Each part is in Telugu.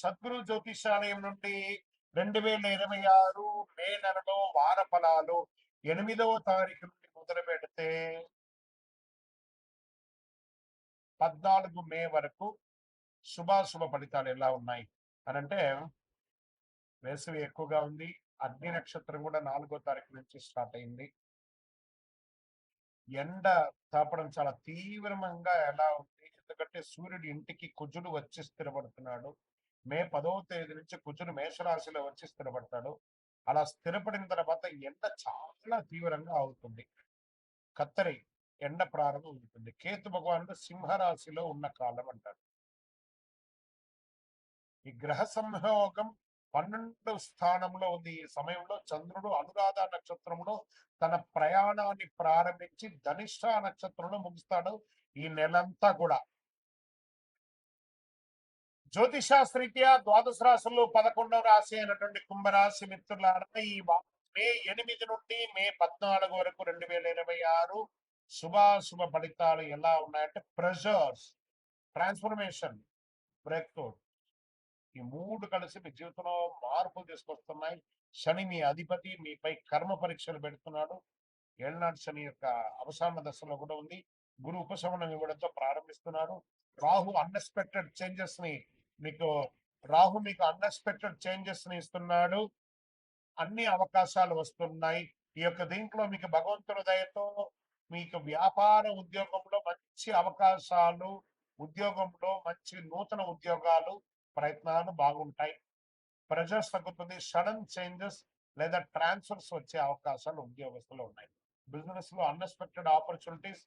సద్గురు జ్యోతిషాలయం నుండి 2026 మే నెలలో వార ఫలాలు 8వ తారీఖు నుండి మొదలు పెడితే 14 మే వరకు శుభాశుభ ఫలితాలు ఎలా ఉన్నాయి అని అంటే, వేసవి ఎక్కువగా ఉంది. అగ్ని నక్షత్రం కూడా 4వ తారీఖు నుంచి స్టార్ట్ అయింది. ఎండ తాపడం చాలా తీవ్రంగా ఎలా ఉంది, ఎందుకంటే సూర్యుడు ఇంటికి కుజుడు వచ్చి స్థిరపడుతున్నాడు. మే 10వ తేదీ నుంచి కుజుడు మేషరాశిలో వచ్చి స్థిరపడతాడు. అలా స్థిరపడిన తర్వాత ఎండ చాలా తీవ్రంగా అవుతుంది. కత్తరి ఎండ ప్రారంభం ఉంటుంది. కేతు భగవానుడు సింహరాశిలో ఉన్న కాలం అంటారు. ఈ గ్రహ సంయోగం 12 స్థానంలో ఉంది. ఈ సమయంలో చంద్రుడు అనురాధ నక్షత్రంలో తన ప్రయాణాన్ని ప్రారంభించి ధనిష్ట నక్షత్రంలో ముగిస్తాడు ఈ నెలంతా కూడా. జ్యోతిషాస్త్రీత్యా ద్వాదశ రాశుల్లో 11వ రాశి అయినటువంటి కుంభరాశి మిత్రులారా, ఈ మే 8 నుండి మే 14 వరకు 2026 శుభాశుభ ఫలితాలు ఎలా ఉన్నాయంటే, ప్రెషర్స్, ట్రాన్స్ఫర్మేషన్, బ్రేక్ త్రూ, ఈ 3 కలిసి మీ జీవితంలో మార్పులు తీసుకొస్తున్నాయి. శని మీ అధిపతి మీపై కర్మ పరీక్షలు పెడుతున్నాడు. ఏళ్నాటి శని యొక్క అవసాన దశలో కూడా ఉంది. గురు ఉపశమనం ఇవ్వడంతో ప్రారంభిస్తున్నారు. రాహు అన్ఎక్స్పెక్టెడ్ చేంజెస్ ని మీకు రాహు మీకు అన్ఎక్స్పెక్టెడ్ చేంజెస్ ని ఇస్తున్నాడు. అన్ని అవకాశాలు వస్తున్నాయి. ఈ యొక్క దీంట్లో మీకు భగవంతుడి దయతో మీకు వ్యాపార ఉద్యోగంలో మంచి అవకాశాలు, ఉద్యోగంలో మంచి నూతన ఉద్యోగాలు, ప్రయత్నాలు బాగుంటాయి. ప్రెజర్స్ తగ్గుతుంది. సడన్ చేంజెస్ లేదా ట్రాన్స్ఫర్స్ వచ్చే అవకాశాలు ఉద్యోగస్తులు ఉన్నాయి. బిజినెస్ లో అన్ఎక్స్పెక్టెడ్ ఆపర్చునిటీస్,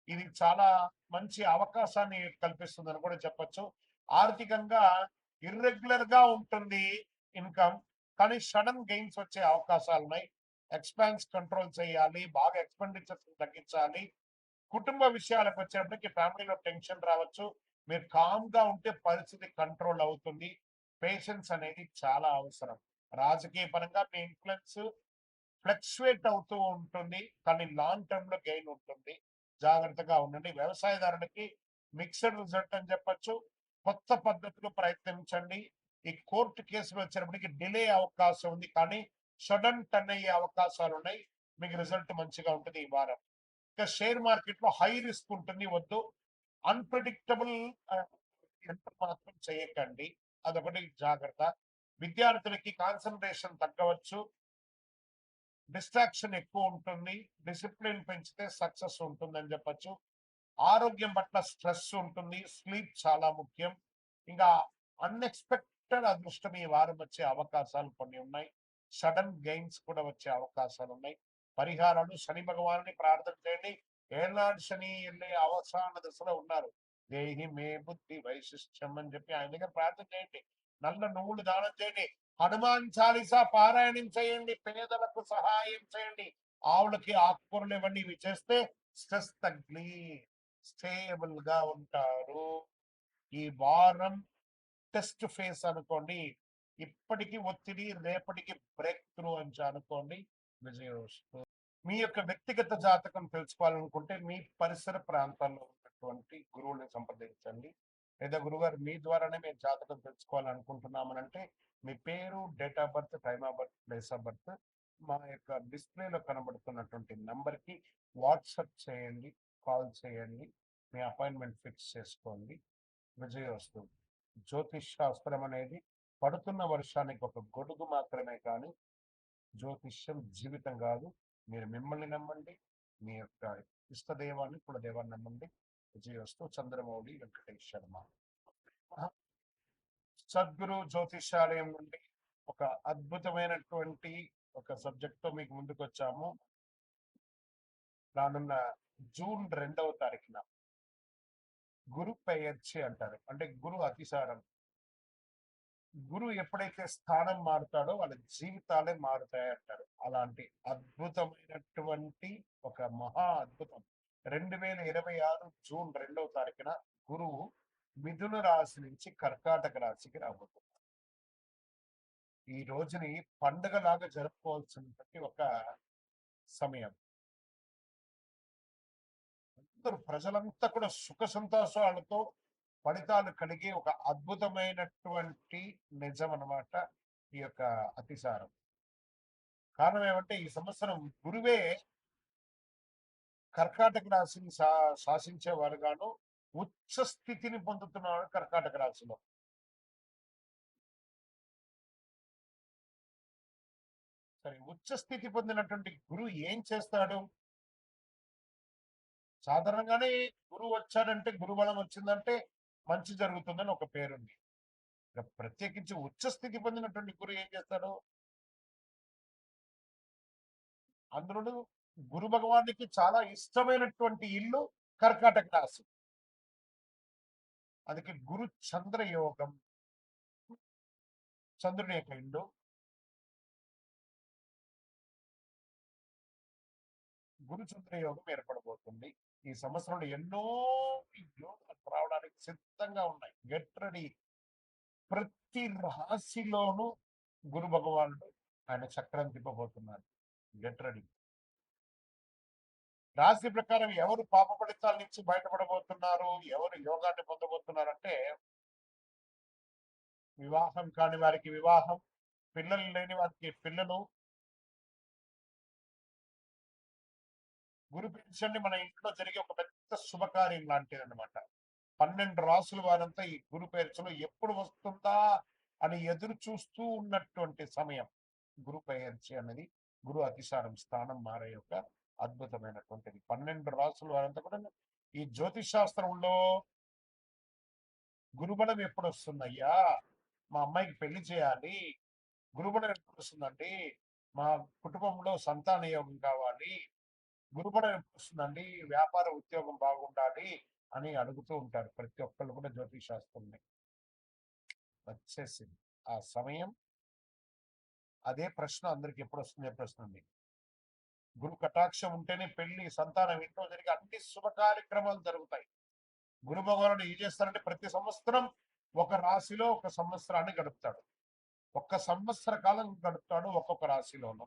ఇది చాలా మంచి అవకాశాన్ని కల్పిస్తుందని కూడా చెప్పొచ్చు. ఆర్థికంగా ఇర్రెగ్యులర్ గా ఉంటుంది ఇన్కమ్, కానీ సడన్ గెయిన్స్ వచ్చే అవకాశాలు ఉన్నాయి. ఎక్స్పెన్స్ కంట్రోల్ చేయాలి, బాగా ఎక్స్పెండిచర్స్ తగ్గించాలి. కుటుంబ విషయాలకు వచ్చేటప్పటికి ఫ్యామిలీలో టెన్షన్ రావచ్చు. మీరు కామ్ గా ఉంటే పరిస్థితి కంట్రోల్ అవుతుంది. పేషెన్స్ అనేది చాలా అవసరం. రాజకీయ పరంగా మీ ఇన్ఫ్లుయెన్స్ ఫ్లక్చువేట్ అవుతూ ఉంటుంది, కానీ లాంగ్ టర్మ్ లో గెయిన్ ఉంటుంది. జాగ్రత్తగా ఉండండి. వ్యవసాయదారులకి మిక్స్డ్ రిజల్ట్ అని చెప్పొచ్చు. కొత్త పద్ధతులు ప్రయత్నించండి. ఈ కోర్టు కేసులు వచ్చేటప్పటికి డిలే అవకాశం ఉంది, కానీ సడన్ టర్న్ అయ్యే అవకాశాలు ఉన్నాయి. మీకు రిజల్ట్ మంచిగా ఉంటుంది ఈ వారం. ఇంకా షేర్ మార్కెట్ లో హై రిస్క్ ఉంటుంది, వద్దు. అన్ప్రిడిక్టబుల్ ఎంటర్ మాత్రం చేయకండి, అదొకటి జాగ్రత్త. విద్యార్థులకి కాన్సన్ట్రేషన్ తగ్గవచ్చు, డిస్ట్రాక్షన్ ఎక్కువ ఉంటుంది. డిసిప్లిన్ పెంచితే సక్సెస్ ఉంటుందని చెప్పొచ్చు. ఆరోగ్యం పట్ల స్ట్రెస్ ఉంటుంది. స్లీప్ చాలా ముఖ్యం. ఇంకా అన్ఎక్స్పెక్టెడ్ అదృష్టం ఈ వారం వచ్చే అవకాశాలు కొన్ని ఉన్నాయి. సడన్ గెయిన్స్ కూడా వచ్చే అవకాశాలు ఉన్నాయి. పరిహారాలు, శని భగవాన్ని ప్రార్థన చేయండి. ఏనాడు శని వెళ్ళే అవసాన దశలో ఉన్నారు. దేహి మే బుద్ధి వైశిష్ట్యం అని చెప్పి ఆయన దగ్గర ప్రార్థన చేయండి. నల్ల నువ్వులు దానం చేయండి. హనుమాన్ చాలీసా పారాయణం చేయండి. పేదలకు సహాయం చేయండి. ఆవులకి ఆకుకూరలు ఇవ్వండి. ఇవి చేస్తే స్ట్రెస్ తగ్గి స్టేబుల్ గా ఉంటారు. ఈ వారం టెస్ట్ ఫేస్ అనుకోండి. ఇప్పటికి ఒత్తిడి, రేపటికి బ్రేక్ త్రూ అని అనుకోండి. విజయోస్తు. మీ యొక్క వ్యక్తిగత జాతకం తెలుసుకోవాలనుకుంటే మీ పరిసర ప్రాంతాల్లో ఉన్నటువంటి గురువుని సంప్రదించండి. లేదా గురుగారు మీ ద్వారానే మేము జాతకం తెలుసుకోవాలనుకుంటున్నామనంటే మీ పేరు, date of birth, time of birth, place of birth మా యొక్క డిస్ప్లేలో కనబడుతున్నటువంటి నంబర్కి వాట్సాప్ చేయండి, కాల్ చేయండి. మీ అపాయింట్మెంట్ ఫిక్స్ చేసుకోండి. విజయోస్తు. జ్యోతిష్ శాస్త్రం అనేది పడుతున్న వర్షానికి ఒక గొడుగు మాత్రమే, కానీ జ్యోతిష్యం జీవితం కాదు. మీరు మిమ్మల్ని నమ్మండి, మీ యొక్క ఇష్టదైవాన్ని కులదైవాన్ని నమ్మండి. విజయోస్తు. చంద్రమౌళి వెంకటేష్ శర్మ, సద్గురు జ్యోతిషాలయం నుండి ఒక అద్భుతమైనటువంటి ఒక సబ్జెక్ట్ తో మీకు ముందుకు వచ్చాము. రానున్న జూన్ 2వ తారీఖున గురు పెయర్చి అంటారు, అంటే గురు అతిసారం. గురు ఎప్పుడైతే స్థానం మారుతాడో వాళ్ళ జీవితాలే మారుతాయి అంటారు. అలాంటి అద్భుతమైనటువంటి ఒక మహా అద్భుతం 2026 జూన్ 2వ తారీఖున గురువు మిథున రాశి నుంచి కర్కాటక రాశికి రాబోతున్నారు. ఈ రోజుని పండుగలాగా జరుపుకోవాల్సినటువంటి ఒక సమయం. అందరూ ప్రజలంతా కూడా సుఖ సంతోషాలతో ఫలితాలు కలిగే ఒక అద్భుతమైనటువంటి నిజం అన్నమాట ఈ యొక్క అతిసారం. కారణం ఏమంటే ఈ సంవత్సరం గురువే కర్కాటక రాశిని శాసించేవారు గాను ఉచ్చ స్థితిని పొందుతున్నారు కర్కాటక రాశిలో. సరే, ఉచ్చ స్థితి పొందినటువంటి గురువు ఏం చేస్తాడు? సాధారణంగానే గురువు వచ్చాడంటే, గురుబలం వచ్చిందంటే మంచి జరుగుతుందని ఒక పేరుంది. ఇక ప్రత్యేకించి ఉచ్చ స్థితి పొందినటువంటి గురువు ఏం చేస్తాడు? అందులోను గురు భగవానికి చాలా ఇష్టమైనటువంటి ఇల్లు కర్కాటక రాశి. అందుకే గురు చంద్ర యోగం, చంద్రుని యొక్క ఇల్లు. గురు చంద్ర యోగం ఏర్పడబోతుంది. ఈ సంవత్సరంలో ఎన్నో యోగాలు రావడానికి సిద్ధంగా ఉన్నాయి. Get ready. ప్రతి రాశిలోనూ గురు భగవానుడు ఆయన చక్రం తిప్పబోతున్నాడు. Get ready. రాశి ప్రకారం ఎవరు పాప ఫలితాల నుంచి బయటపడబోతున్నారు, ఎవరు యోగాన్ని పొందబోతున్నారంటే, వివాహం కాని వారికి వివాహం, పిల్లలు లేని వారికి పిల్లలు. గురు పెన్షన్ మన ఇంట్లో జరిగే ఒక పెద్ద శుభకార్యం లాంటిది అనమాట. 12 రాసుల వారంతా ఈ గురు పేర్చలో ఎప్పుడు వస్తుందా అని ఎదురు చూస్తూ ఉన్నటువంటి సమయం. గురు పెయర్చి అనేది గురు అతిసారం స్థానం మారే యొక్క అద్భుతమైనటువంటిది. 12 రాసుల వారంతా కూడా ఈ జ్యోతిష్ శాస్త్రంలో గురుబలం ఎప్పుడు వస్తుందయ్యా, మా అమ్మాయికి పెళ్లి చేయాలి, గురుబలం ఎప్పుడు వస్తుందండి, మా కుటుంబంలో సంతాన యోగం కావాలి, గురుబలం ఎప్పుడు వస్తుందండి, వ్యాపార ఉద్యోగం బాగుండాలి అని అడుగుతూ ఉంటారు ప్రతి ఒక్కళ్ళు కూడా జ్యోతిష్ శాస్త్రంని. వచ్చేసింది ఆ సమయం. అదే ప్రశ్న అందరికి ఎప్పుడు వస్తుంది ప్రశ్న ఉంది. గురు కటాక్షం ఉంటేనే పెళ్లి, సంతానం, ఇంట్లో జరిగే అన్ని శుభ కార్యక్రమాలు జరుగుతాయి. గురు భగవానుడు ఏం చేస్తారంటే ప్రతి సంవత్సరం ఒక రాశిలో ఒక సంవత్సరాన్ని గడుపుతాడు. ఒక్క సంవత్సర కాలం గడుపుతాడు ఒక్కొక్క రాశిలోనూ.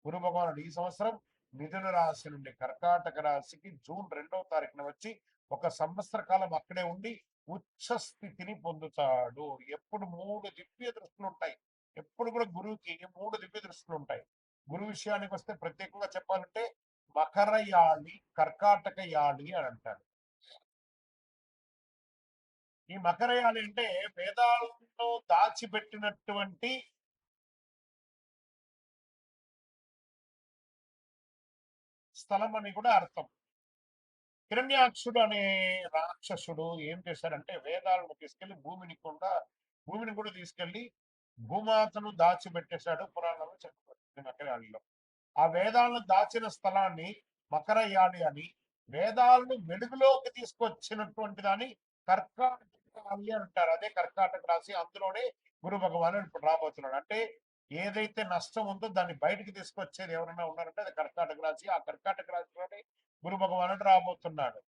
గురు భగవానుడు ఈ సంవత్సరం మిథున రాశి నుండి కర్కాటక రాశికి జూన్ 2వ తారీఖున వచ్చి ఒక సంవత్సర కాలం అక్కడే ఉండి ఉచ్చ స్థితిని పొందుతాడు. ఎప్పుడు 3 దివ్య దృష్టిలు ఉంటాయి. ఎప్పుడు కూడా గురువుకి 3 దివ్య దృష్టిలు ఉంటాయి. గురువు విషయానికి వస్తే ప్రత్యేకంగా చెప్పాలంటే మకర యాళి, కర్కాటక యాళి అని అంటారు. ఈ మకర యాళి అంటే వేదాల్లో దాచిపెట్టినటువంటి స్థలం అని కూడా అర్థం. హిరణ్యాక్షుడు అనే రాక్షసుడు ఏం చేశాడంటే వేదాలను తీసుకెళ్లి భూమిని కూడా తీసుకెళ్లి భూమాతను దాచిపెట్టేశాడు. పురాణంలో చెప్పబడింది మకరయాళిలో. ఆ వేదాలను దాచిన స్థలాన్ని మకరయాళి అని, వేదాలను వెలుగులోకి తీసుకొచ్చినటువంటి దాన్ని కర్కాటకాళి అంటారు. అదే కర్కాటక రాశి. అందులోనే గురు భగవానుడు ఇప్పుడు రాబోతున్నాడు. అంటే ఏదైతే నష్టం ఉందో దాన్ని బయటికి తీసుకొచ్చేది ఎవరైనా ఉన్నారంటే అది కర్కాటక రాశి. ఆ కర్కాటక రాశిలోనే గురు భగవానుడు రాబోతున్నాడు.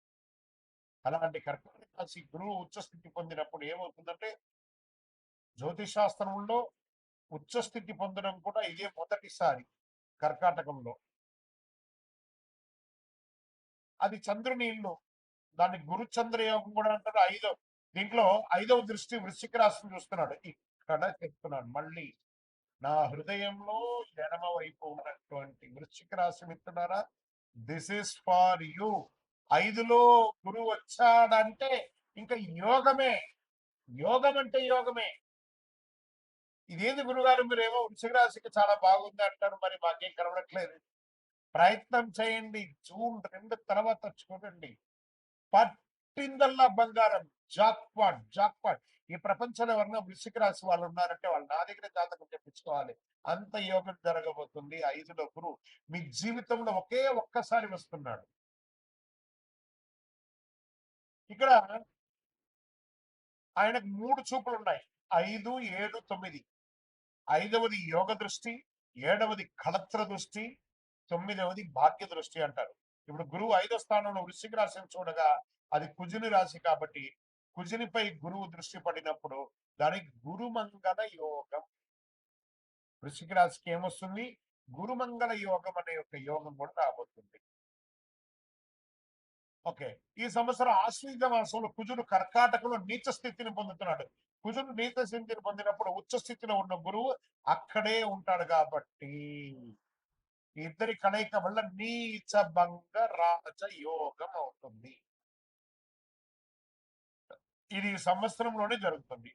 అలాంటి కర్కాటక రాశి గురువు ఉచ్చస్థితి పొందినప్పుడు ఏమవుతుందంటే, జ్యోతిష్ శాస్త్రంలో ఉచ్చస్థితి పొందడం కూడా ఇదే మొదటిసారి కర్కాటకంలో. అది చంద్రుని ఇల్లు. దాన్ని గురు చంద్ర యోగం కూడా అంటారు. దీంట్లో 5వ దృష్టి వృశ్చిక రాశిని చూస్తున్నాడు. ఇక్కడ చెప్తున్నాడు మళ్ళీ, నా హృదయంలో ఎడమ వైపు ఉన్నటువంటి వృశ్చిక రాశి మిత్రులారా, దిస్ ఇస్ ఫార్ యూ. 5లో గురువు వచ్చాడంటే ఇంకా యోగమే. యోగం అంటే యోగమే. ఇదేంది గురుగారు మీరేమో వృశ్చిక రాశికి చాలా బాగుంది అంటారు, మరి మాకేం కనబడట్లేదు. ప్రయత్నం చేయండి. జూన్ 2 తర్వాత చూడండి. పట్టిందల్లా బంగారం. Jackpot jackpot. ఈ ప్రపంచంలో ఎవరన్నా వృశ్చిక రాశి వాళ్ళు ఉన్నారంటే వాళ్ళు నా దగ్గర జాతకం చెప్పించుకోవాలి. అంత యోగం జరగబోతుంది. 5లో గురువు మీ జీవితంలో ఒకే ఒక్కసారి వస్తున్నాడు. ఇక్కడ ఆయనకు 3 చూపులు ఉన్నాయి. 5, 7, 9. 5వది యోగ దృష్టి, 7వది కళత్ర దృష్టి, 9వది భాగ్య దృష్టి అంటారు. ఇప్పుడు గురువు 5వ స్థానంలో వృశ్చిక రాశిని చూడగా అది కుజుని రాశి కాబట్టి కుజునిపై గురువు దృష్టి పడినప్పుడు దానికి గురుమంగళ యోగం. వృశ్చిక రాశికి ఏమొస్తుంది? గురుమంగళ యోగం అనే ఒక యోగం కూడా రాబోతుంది. ఓకే. ఈ సంవత్సరం ఆశ్వీజ మాసంలో కుజుడు కర్కాటకంలో నీచ స్థితిని పొందుతున్నాడు. కుజుడు నీచ స్థితిని పొందినప్పుడు ఉచ్చ స్థితిలో ఉన్న గురువు అక్కడే ఉంటాడు కాబట్టి ఈ ఇద్దరి కలయిక వల్ల నీచ భంగ రాజ యోగం అవుతుంది. ఇది ఈ సంవత్సరంలోనే జరుగుతుంది.